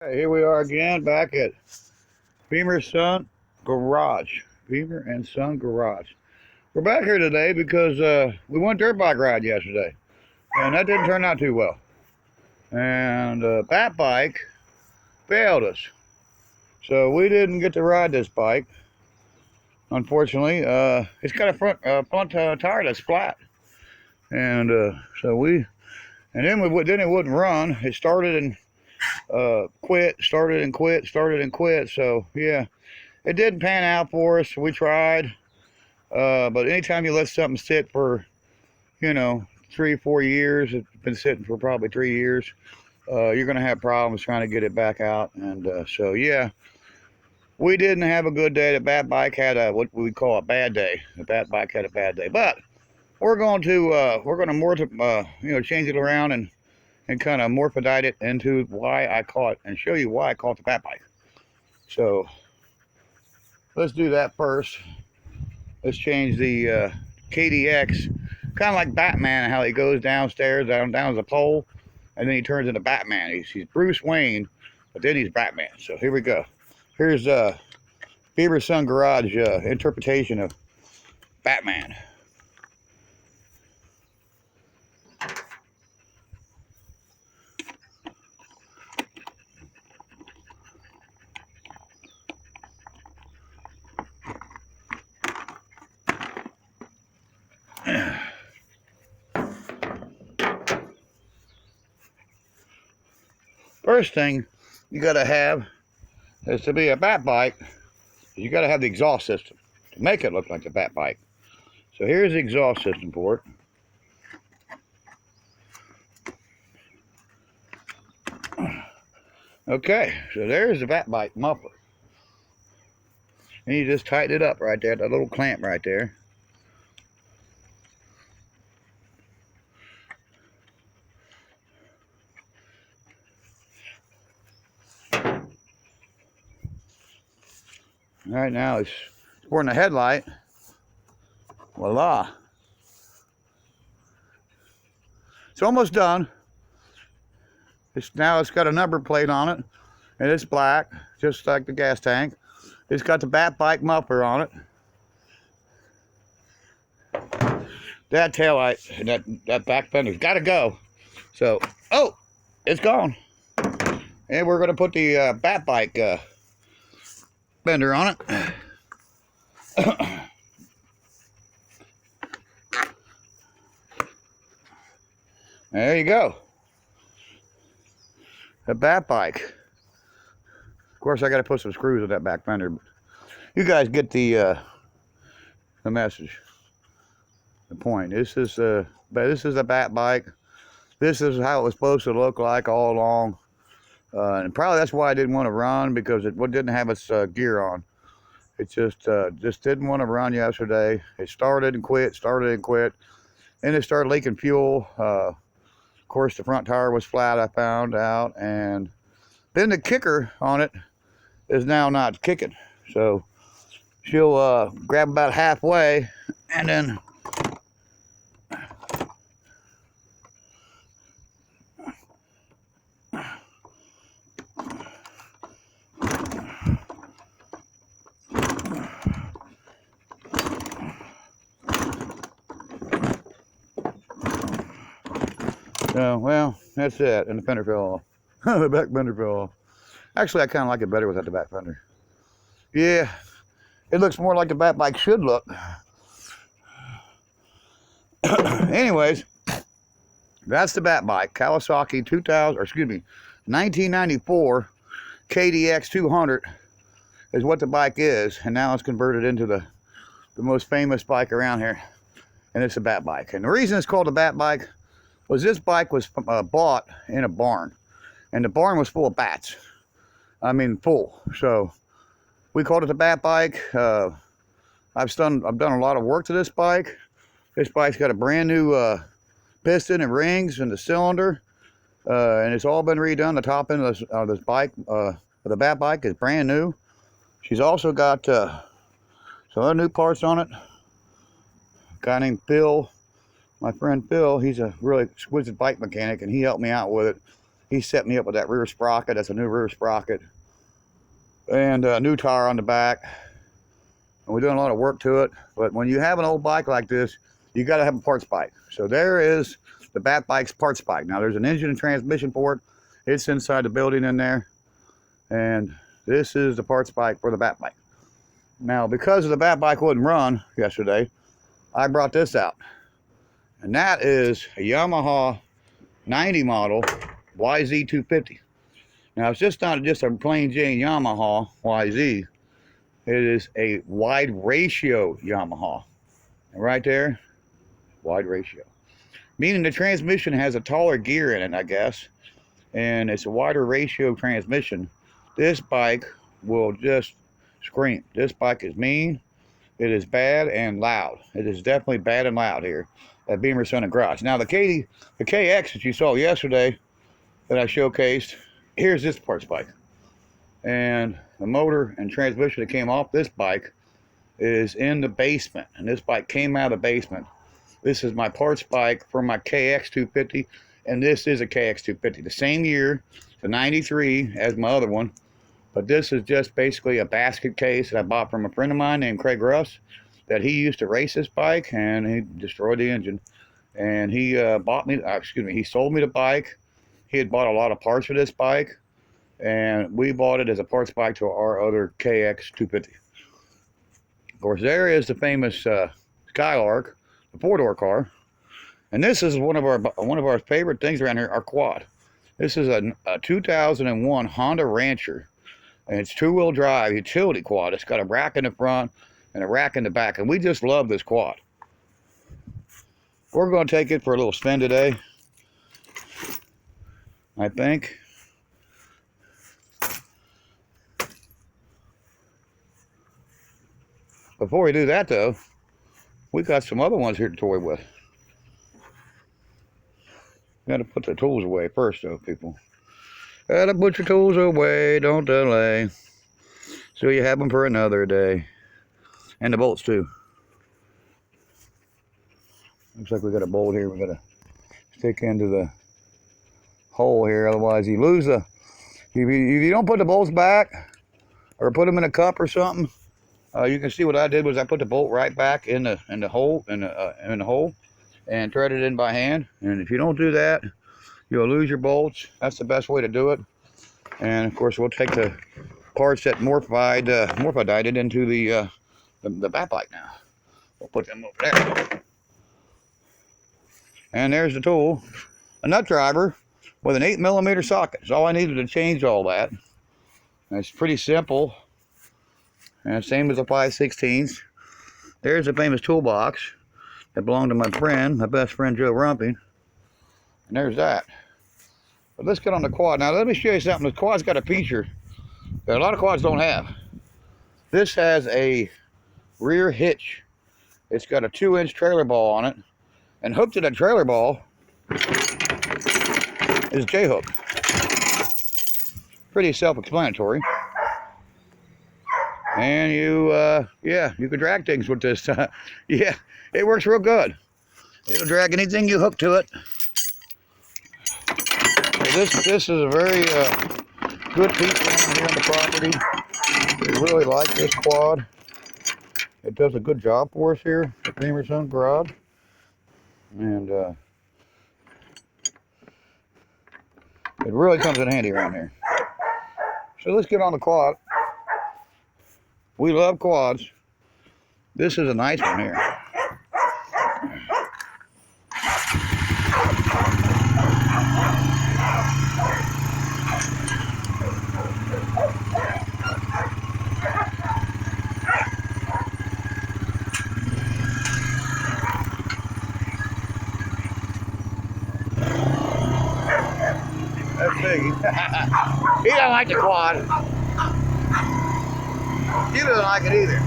Hey, here we are again, back at Beamer Son Garage. Beamer and Son Garage. We're back here today because we went dirt bike ride yesterday, and that didn't turn out too well. And that bike failed us, so we didn't get to ride this bike. Unfortunately, it's got a front tire that's flat, and then it wouldn't run. It started and quit, started and quit, started and quit. So yeah, it didn't pan out for us. We tried, but anytime you let something sit for, 3 or 4 years, it's been sitting for probably 3 years, you're gonna have problems trying to get it back out. And so yeah, we didn't have a good day. The bat bike had what we call a bad day. The bat bike had a bad day, but we're going to more change it around and kind of morphodite it into why I caught and show you why I caught the bat bike. So let's do that first. Let's change the KDX, kind of like Batman, how he goes downstairs, down the pole, and then he turns into Batman. He's Bruce Wayne, but then he's Batman. So here we go. Here's Beaver Son Garage interpretation of Batman. First thing you gotta have is to be a bat bike, you gotta have the exhaust system to make it look like a bat bike. So here's the exhaust system for it. Okay, so there's the bat bike muffler. And you just tighten it up right there, that little clamp right there. All right, now it's supporting the headlight. Voila. It's almost done. Now it's got a number plate on it, and it's black, just like the gas tank. It's got the bat bike muffler on it. That taillight and that back fender's got to go. So, oh, it's gone. And we're going to put the bat bike fender on it. There you go. A bat bike. Of course, I got to put some screws in that back fender. But you guys get the message, the point. This is a bat bike. This is how it was supposed to look like all along. And probably that's why I didn't want to run, because it didn't have its gear on. It just didn't want to run yesterday. It started and quit, and it started leaking fuel. Of course, the front tire was flat, I found out, and then the kicker on it is now not kicking. So she'll grab about halfway, and then well, that's it, and the fender fell off. The back fender fell off. Actually, I kind of like it better without the back fender. Yeah, it looks more like the bat bike should look. Anyways, that's the bat bike. Kawasaki 1994 KDX 200 is what the bike is, and now it's converted into the most famous bike around here, and it's a bat bike. And the reason it's called a bat bike was this bike was bought in a barn, and the barn was full of bats. I mean, full. So we called it the bat bike. I've done a lot of work to this bike. This bike's got a brand new piston and rings and the cylinder, and it's all been redone. The top end of this bike, the bat bike, is brand new. She's also got some other new parts on it. A guy named Phil, my friend Phil, he's a really exquisite bike mechanic, and he helped me out with it. He set me up with that rear sprocket. That's a new rear sprocket. And a new tire on the back. And we're doing a lot of work to it. But when you have an old bike like this, you got to have a parts bike. So there is the Bat Bike's parts bike. Now there's an engine and transmission for it. It's inside the building in there. And this is the parts bike for the Bat Bike. Now because the Bat Bike wouldn't run yesterday, I brought this out. And that is a Yamaha 90 model YZ250. Now it's just not just a plain Jane Yamaha YZ. It is a wide ratio Yamaha. And right there, wide ratio. Meaning the transmission has a taller gear in it, I guess. And it's a wider ratio transmission. This bike will just scream. This bike is mean. It is bad and loud. It is definitely bad and loud here at Beamer Sun and Garage. Now the KX that you saw yesterday that I showcased, here's this parts bike. And the motor and transmission that came off this bike is in the basement. And this bike came out of the basement. This is my parts bike for my KX 250. And this is a KX 250. The same year, the 93 as my other one. But this is just basically a basket case that I bought from a friend of mine named Craig Russ. That he used to race this bike and he destroyed the engine. And he he sold me the bike. He had bought a lot of parts for this bike. And we bought it as a parts bike to our other KX 250. Of course, there is the famous Skylark, the 4-door car. And this is one of our favorite things around here, our quad. This is a 2001 Honda Rancher. And it's 2-wheel drive utility quad. It's got a rack in the front and a rack in the back. And we just love this quad. We're going to take it for a little spin today, I think. Before we do that, though, we got some other ones here to toy with. Got to put the tools away first, though, people. Got to put your tools away, don't delay. So you have them for another day. And the bolts, too. Looks like we got a bolt here we got to stick into the hole here. Otherwise, you lose the... If you don't put the bolts back, or put them in a cup or something, you can see what I did was I put the bolt right back in the hole and thread it in by hand. And if you don't do that, you'll lose your bolts. That's the best way to do it. And of course, we'll take the parts that morphodite it into the Bat Bike now. We'll put them over there. And there's the tool, a nut driver with an 8mm socket. That's all I needed to change all that. And it's pretty simple. And same as the 5/16. There's the famous toolbox that belonged to my best friend Joe Rumping. And there's that. But let's get on the quad. Now let me show you something. The quad's got a feature that a lot of quads don't have. This has a rear hitch. It's got a 2-inch trailer ball on it. And hooked to that trailer ball is a J-hook. Pretty self-explanatory. And you can drag things with this. Yeah, it works real good. It'll drag anything you hook to it. So this is a very good piece around here on the property. We really like this quad. It does a good job for us here at Beamer Sun Garage. And it really comes in handy around here. So let's get on the quad. We love quads. This is a nice one here. Let's see. He doesn't like the quad. He doesn't like it either.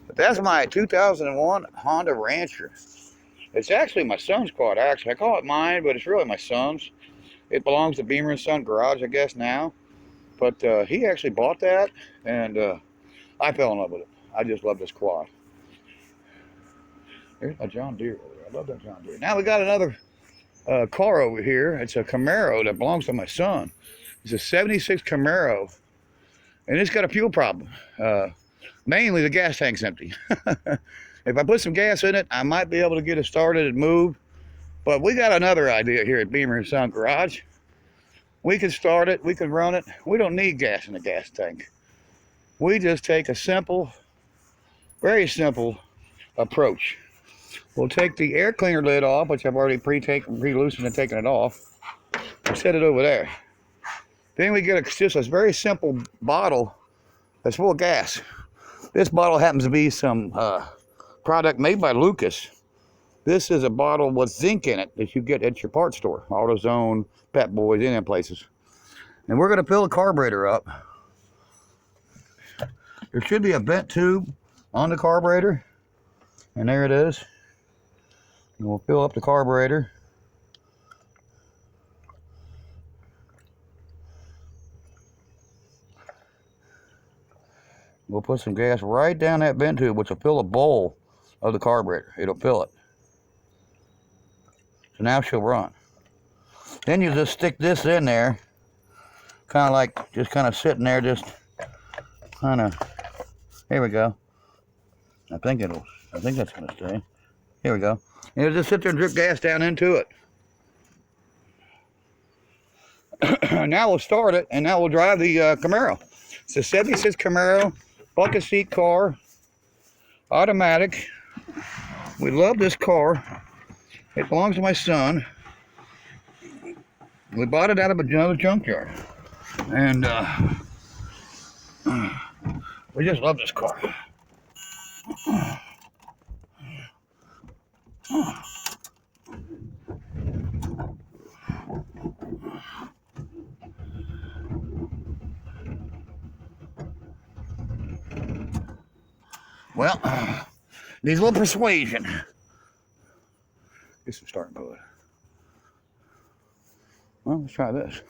But that's my 2001 Honda Rancher. It's actually my son's quad, actually. I call it mine, but it's really my son's. It belongs to Beamer & Son Garage, I guess, now. But he actually bought that, and I fell in love with it. I just love this quad. There's a John Deere over there. I love that John Deere. Now we got another car over here. It's a Camaro that belongs to my son. It's a 76 Camaro, and it's got a fuel problem. Mainly the gas tank's empty. If I put some gas in it, I might be able to get it started and move. But we got another idea here at Beamer & Son Garage. We can start it, we can run it. We don't need gas in the gas tank. We just take a simple, very simple approach. We'll take the air cleaner lid off, which I've already pre-loosened and taken it off. We'll set it over there. Then we get just a very simple bottle that's full of gas. This bottle happens to be some product made by Lucas. This is a bottle with zinc in it that you get at your parts store, AutoZone, Pep Boys, any places. And we're going to fill the carburetor up. There should be a vent tube on the carburetor, and there it is. And we'll fill up the carburetor. We'll put some gas right down that vent tube, which will fill a bowl of the carburetor. It'll fill it. So now she'll run. Then you just stick this in there, kind of like just kind of sitting there, just kind of. Here we go. I think that's gonna stay. Here we go. And it'll just sit there and drip gas down into it. Now we'll start it, and now we'll drive the Camaro. It's a 76 Camaro, bucket seat car, automatic. We love this car. It belongs to my son. We bought it out of another junkyard. And we just love this car. Well, needs a little persuasion. Get some starting fluid. Well, let's try this.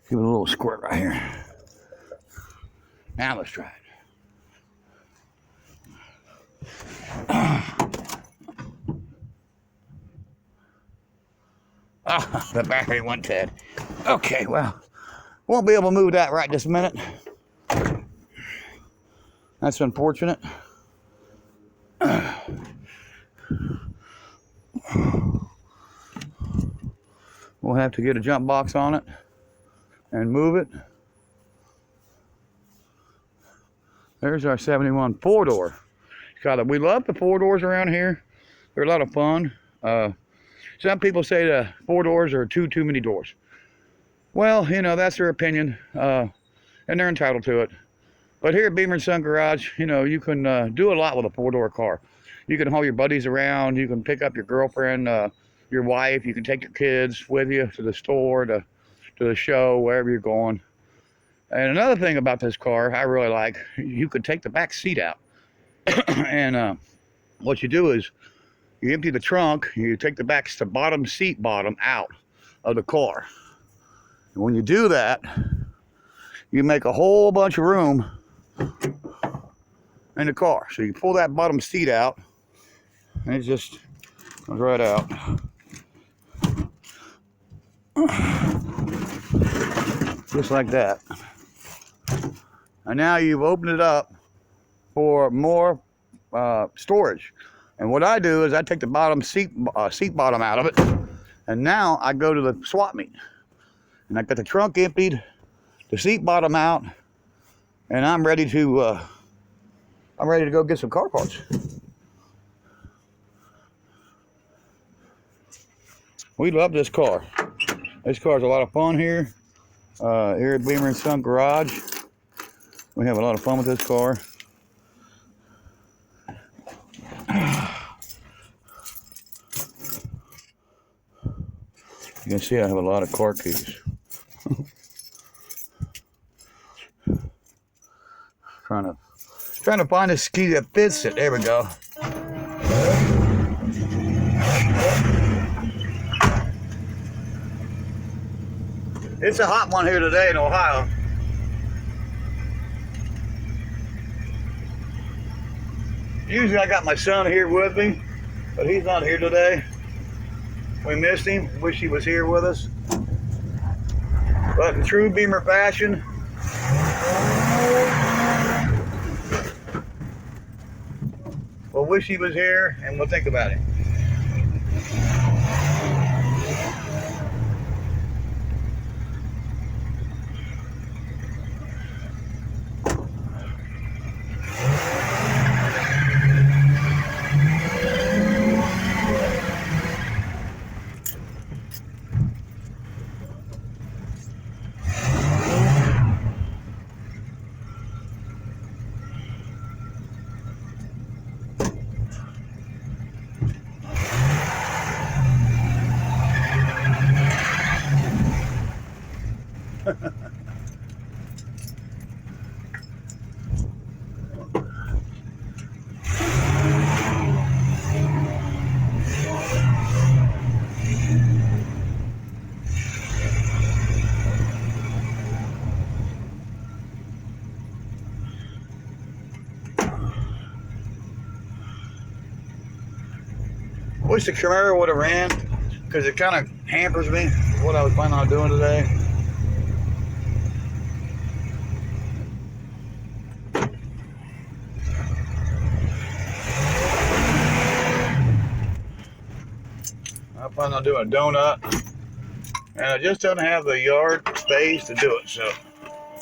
Give it a little squirt right here. Now let's try it. The battery went dead. Okay, well, won't be able to move that right this minute. That's unfortunate. We'll have to get a jump box on it and move it. There's our 71 four-door. We love the four doors around here. They're a lot of fun. Some people say the four doors are too many doors. Well, you know, that's their opinion, and they're entitled to it. But here at Beamer & Son Garage, you know, you can do a lot with a four-door car. You can haul your buddies around. You can pick up your girlfriend, your wife. You can take your kids with you to the store, to the show, wherever you're going. And another thing about this car I really like, you could take the back seat out. And what you do is you empty the trunk, you take the bottom seat bottom out of the car. And when you do that, you make a whole bunch of room in the car. So you pull that bottom seat out, and it just comes right out. Just like that. And now you've opened it up for more storage. And what I do is I take the bottom seat bottom out of it, and now I go to the swap meet. And I got the trunk emptied, the seat bottom out, and I'm ready to go get some car parts. We love this car. This car's a lot of fun here. Here at Beamer & Son Garage. We have a lot of fun with this car. You can see I have a lot of car keys. Trying to find a key that fits it. There we go. It's a hot one here today in Ohio. Usually I got my son here with me, but he's not here today. We missed him. Wish he was here with us. But in true Beamer fashion, we'll wish he was here and we'll think about him. Wish the Camaro would have ran, because it kind of hampers me what I was planning on doing today. I plan on doing a donut, and I just don't have the yard space to do it, so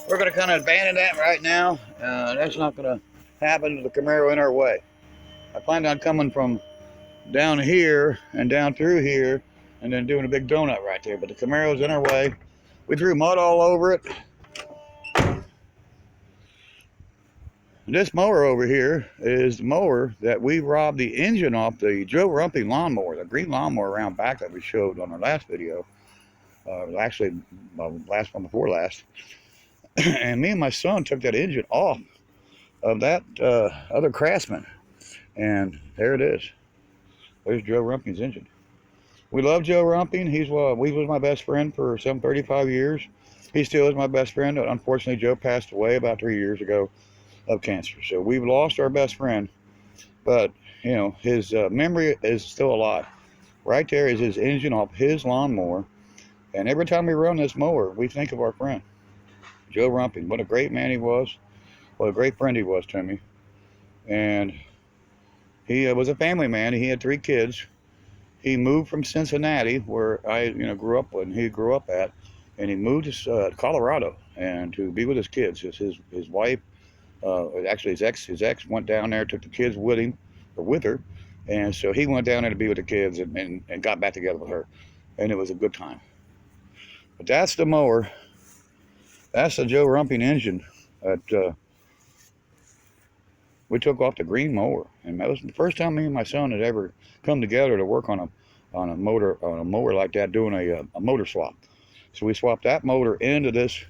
we're going to kind of abandon that right now. That's not going to happen with the Camaro in our way. I planned on coming from down here and down through here and then doing a big donut right there, but the Camaro's in our way. We threw mud all over it. This mower over here is the mower that we robbed the engine off the Joe Rumping lawnmower, the green lawnmower around back that we showed on our last video. Actually, last one before last. And me and my son took that engine off of that other Craftsman, and there it is. There's Joe Rumping's engine. We love Joe Rumping. He was my best friend for some 35 years. He still is my best friend. Unfortunately, Joe passed away about 3 years ago of cancer. So we've lost our best friend, but you know, his memory is still alive. Right there is his engine off his lawnmower, and every time we run this mower, we think of our friend, Joe Rumping. What a great man he was. What a great friend he was to me. And he was a family man. He had 3 kids. He moved from Cincinnati, where I grew up when he grew up at, and he moved to Colorado and to be with his kids. His wife, actually his ex went down there, took the kids with him or with her, and so he went down there to be with the kids and got back together with her, and it was a good time. But that's the mower. That's the Joe Rumping engine that we took off the green mower, and that was the first time me and my son had ever come together to work on a mower like that, doing a motor swap. So we swapped that motor into this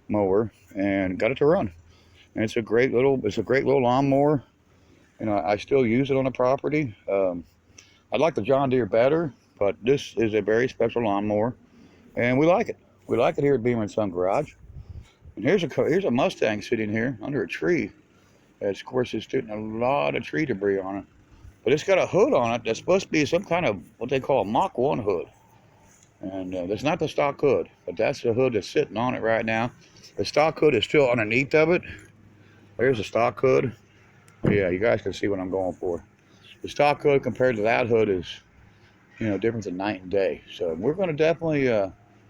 mower and got it to run. And it's a great little lawnmower. I still use it on the property. I like the John Deere better, but this is a very special lawnmower, and we like it. We like it here at Beamer & Son Garage. And here's a Mustang sitting here under a tree. Of course, it's getting a lot of tree debris on it. But it's got a hood on it that's supposed to be some kind of what they call a Mach 1 hood. And that's not the stock hood, but that's the hood that's sitting on it right now. The stock hood is still underneath of it. There's the stock hood. Yeah, you guys can see what I'm going for. The stock hood compared to that hood is, difference in night and day. So we're going to definitely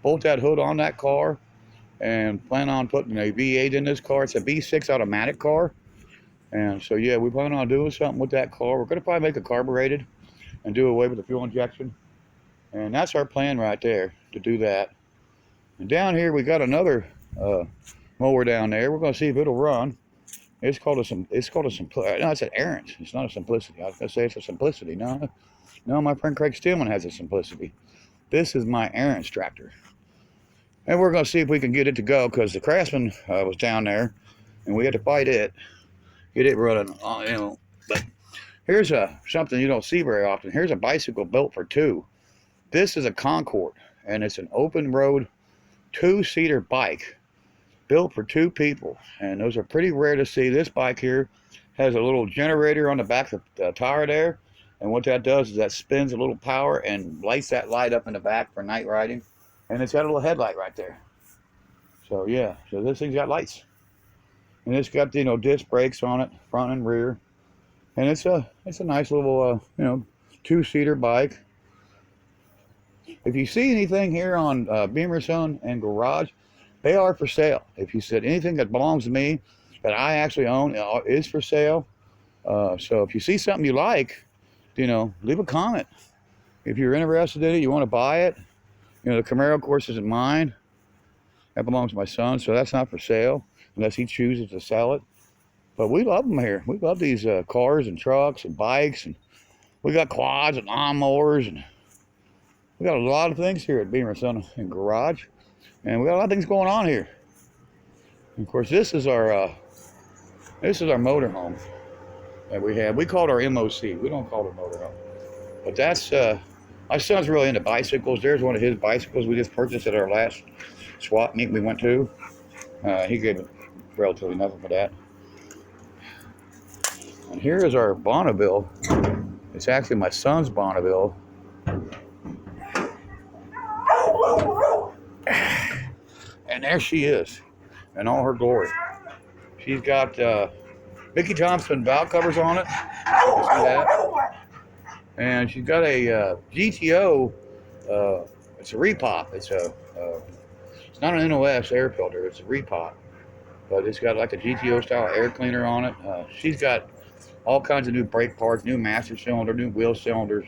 bolt that hood on that car and plan on putting a V8 in this car. It's a V6 automatic car. And so, yeah, we plan on doing something with that car. We're going to probably make it carbureted and do away with the fuel injection. And that's our plan right there, to do that. And down here, we got another mower down there. We're going to see if it'll run. It's called a Simplicity. No, it's an Aaron's. It's not a Simplicity. I was going to say it's a Simplicity. No, my friend Craig Stillman has a Simplicity. This is my Aaron's tractor. And we're going to see if we can get it to go, because the Craftsman was down there, and we had to fight it. Get it running, But here's something you don't see very often. Here's a bicycle built for 2. This is a Concord, and it's an open road 2-seater bike built for 2 people. And those are pretty rare to see. This bike here Has a little generator on the back of the tire there. And what that does is that spins a little power and lights that light up in the back for night riding. And it's got a little headlight right there. So yeah, so this thing's got lights. And it's got, you know, disc brakes on it, front and rear. And it's a nice little, you know, two-seater bike. If you see anything here on Beamer Son and Garage, they are for sale. If you said anything that belongs to me that I actually own is for sale. So if you see something you like, you know, leave a comment. If you're interested in it, you want to buy it. You know, the Camaro, of course, isn't mine. That belongs to my son, so that's not for sale unless he chooses to sell it. But we love them here. We love these cars and trucks and bikes, and we got quads and lawnmowers, and we got a lot of things here at Beamer Son and Garage, and we got a lot of things going on here. And of course, this is our motorhome that we have. We call it our MOC. We don't call it a motorhome, but that's my son's really into bicycles. There's one of his bicycles we just purchased at our last swap meet we went to. He gave it relatively nothing for that. And here is our Bonneville. It's actually my son's Bonneville. And there she is in all her glory. She's got Mickey Thompson valve covers on it. You see that? And she's got a GTO. It's a repop. It's not an NOS air filter. It's a repop, but it's got like a GTO style air cleaner on it. She's got all kinds of new brake parts, new master cylinder, new wheel cylinders.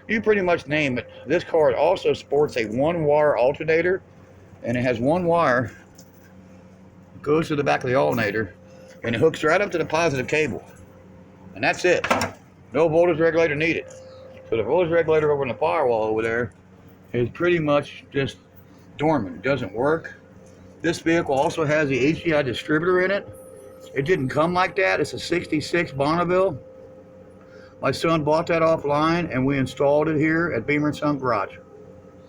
You pretty much name it. This car also sports a one-wire alternator, and it has one wire. It goes to the back of the alternator, and it hooks right up to the positive cable. And that's it. No voltage regulator needed. So the voltage regulator over in the firewall over there is pretty much just dormant. It doesn't work. This vehicle also has the HDI distributor in it. It didn't come like that. It's a 66 Bonneville. My son bought that offline, and we installed it here at Beamer & Son Garage.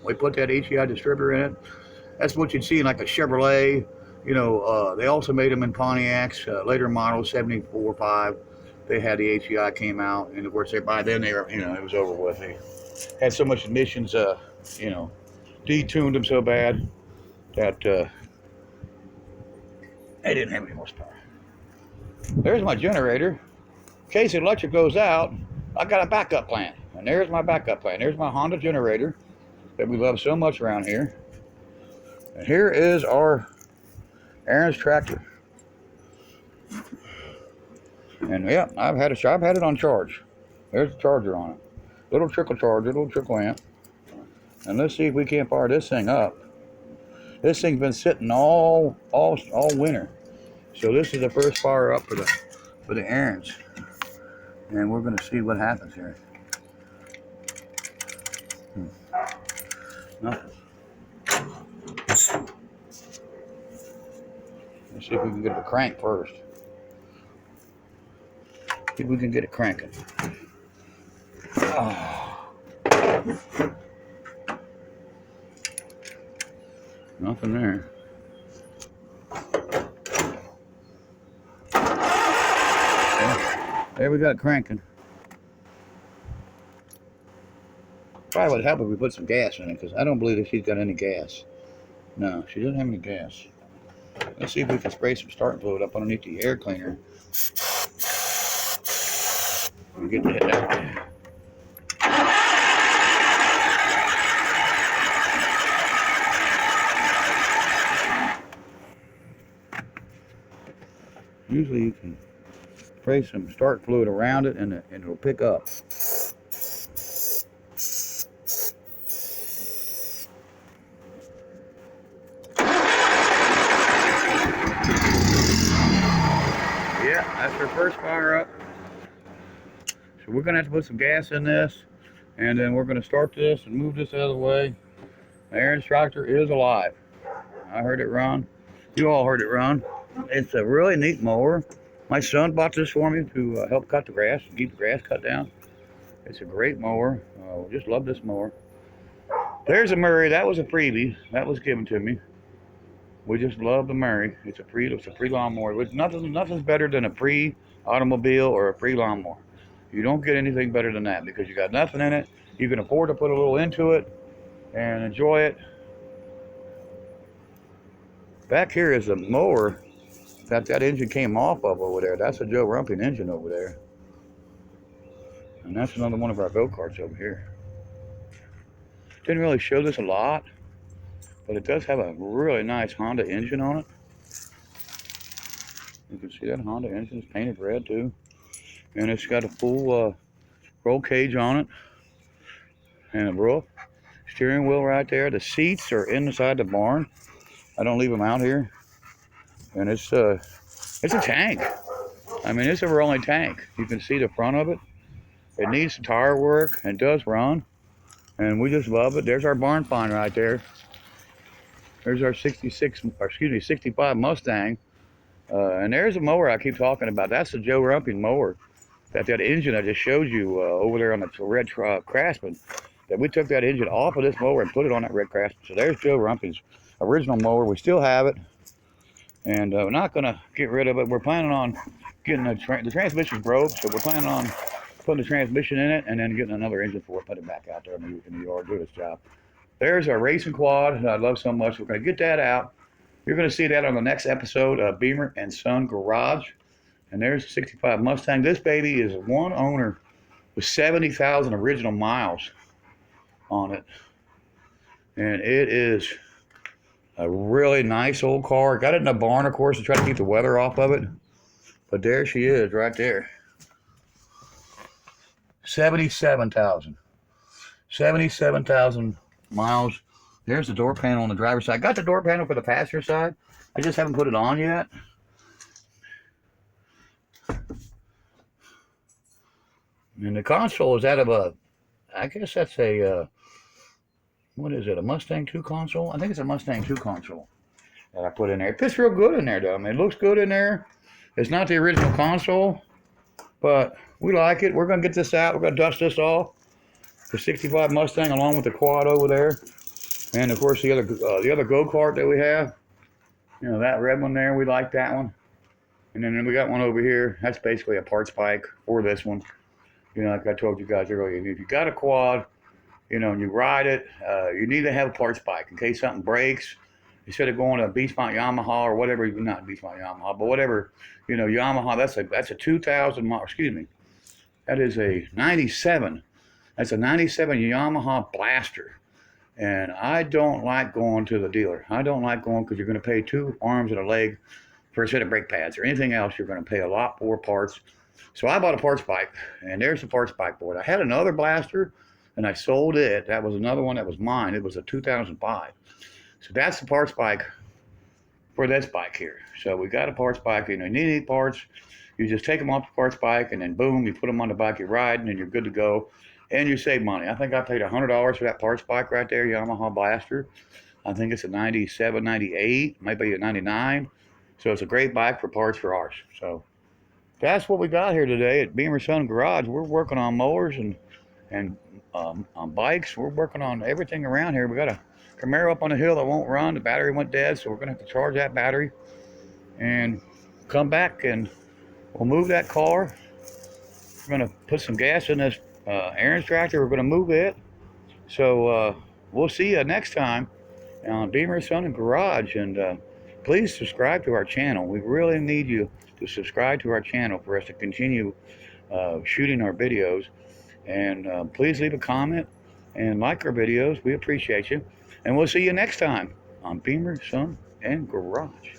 We put that HDI distributor in it. That's what you'd see in like a Chevrolet. You know, they also made them in Pontiacs, later models, 74, 5. They had the HDI came out, and of course, by then they were, you know, it was over with. They had so much emissions, you know, detuned them so bad that they didn't have any more power. There's my generator. In case the electric goes out, I got a backup plan. And there's my backup plan. There's my Honda generator that we love so much around here. And here is our Aaron's tractor. And yeah, I've had it on charge. There's the charger on it. Little trickle charger, little trickle amp. And let's see if we can't fire this thing up. This thing's been sitting all winter. So this is the first fire up for the Aaron's. And we're gonna see what happens here. Nothing. Let's see if we can get the crank first. See if we can get it cranking. Oh. Nothing there. There we got it cranking. Probably would help if we put some gas in it, because I don't believe that she's got any gas. No, she doesn't have any gas. Let's see if we can spray some starting fluid up underneath the air cleaner. We'll get the hit out. Usually you can spray some start fluid around it and it'll pick up. Yeah, that's our first fire up. So we're gonna have to put some gas in this, and then we're gonna start this and move this out of the way. Aaron's tractor is alive. I heard it run. You all heard it run. It's a really neat mower. My son bought this for me to help cut the grass, keep the grass cut down. It's a great mower. We just love this mower. There's a Murray. That was a freebie. That was given to me. We just love the Murray. It's a pre lawnmower. Nothing's better than a pre automobile or a free lawnmower. You don't get anything better than that because you got nothing in it. You can afford to put a little into it and enjoy it. Back here is a mower that engine came off of over there. That's a Joe Rumping engine over there. And that's another one of our go-karts over here. Didn't really show this a lot, but it does have a really nice Honda engine on it. You can see that Honda engine is painted red too. And it's got a full roll cage on it. And a roof. Steering wheel right there. The seats are inside the barn. I don't leave them out here. And it's a tank. I mean, it's a rolling tank. You can see the front of it. It needs some tire work and does run. And we just love it. There's our barn find right there. There's our 65 Mustang. And there's a mower I keep talking about. That's the Joe Rumping mower. That engine I just showed you over there on the red Craftsman. That we took that engine off of this mower and put it on that red Craftsman. So there's Joe Rumping's original mower. We still have it. And we're not going to get rid of it. We're planning on getting the transmission's broke. So we're planning on putting the transmission in it and then getting another engine for it, put it back out there in the yard, do its job. There's our racing quad that I love so much. We're going to get that out. You're going to see that on the next episode of Beamer and Son Garage. And there's the 65 Mustang. This baby is one owner with 70,000 original miles on it. And it is a really nice old car. Got it in the barn, of course, to try to keep the weather off of it. But there she is right there. 77,000. 77,000 miles. There's the door panel on the driver's side. Got the door panel for the passenger side. I just haven't put it on yet. And the console is out of a, I guess that's a, what is it, a Mustang 2 console? I think it's a Mustang 2 console that I put in there. It fits real good in there, though. I mean, it looks good in there. It's not the original console, but we like it. We're going to get this out. We're going to dust this off. The 65 Mustang along with the quad over there. And, of course, the other go-kart that we have. You know, that red one there, we like that one. And then we got one over here. That's basically a parts bike for this one. You know, like I told you guys earlier, if you got a quad, you know, and you ride it, you need to have a parts bike in case something breaks. Instead of going to a Beachmont Yamaha or whatever, not Beachmont Yamaha, but whatever, you know, Yamaha, that's a 2,000 mile, excuse me, that is a 97. That's a 97 Yamaha Blaster. And I don't like going to the dealer. I don't like going because you're going to pay 2 arms and a leg for a set of brake pads or anything else. You're going to pay a lot more parts. So I bought a parts bike, and there's the parts bike board. I had another Blaster, and I sold it. That was another one that was mine. It was a 2005. So that's the parts bike for this bike here. So we got a parts bike. You know, you need any parts, you just take them off the parts bike, and then boom, you put them on the bike you're riding, and you're good to go. And you save money. I think I paid $100 for that parts bike right there, Yamaha Blaster. I think it's a 97, 98, maybe a 99. So it's a great bike for parts for ours. So that's what we got here today at Beamer Son Garage. We're working on mowers and on bikes. We're working on everything around here. We got a Camaro up on the hill that won't run. The battery went dead, so we're going to have to charge that battery and come back and we'll move that car. We're going to put some gas in this Aaron's tractor. We're going to move it. So we'll see you next time on Beamer Son Garage. And please subscribe to our channel. We really need you to subscribe to our channel for us to continue shooting our videos. And please leave a comment and like our videos. We appreciate you. And we'll see you next time on Beamer Son Garage.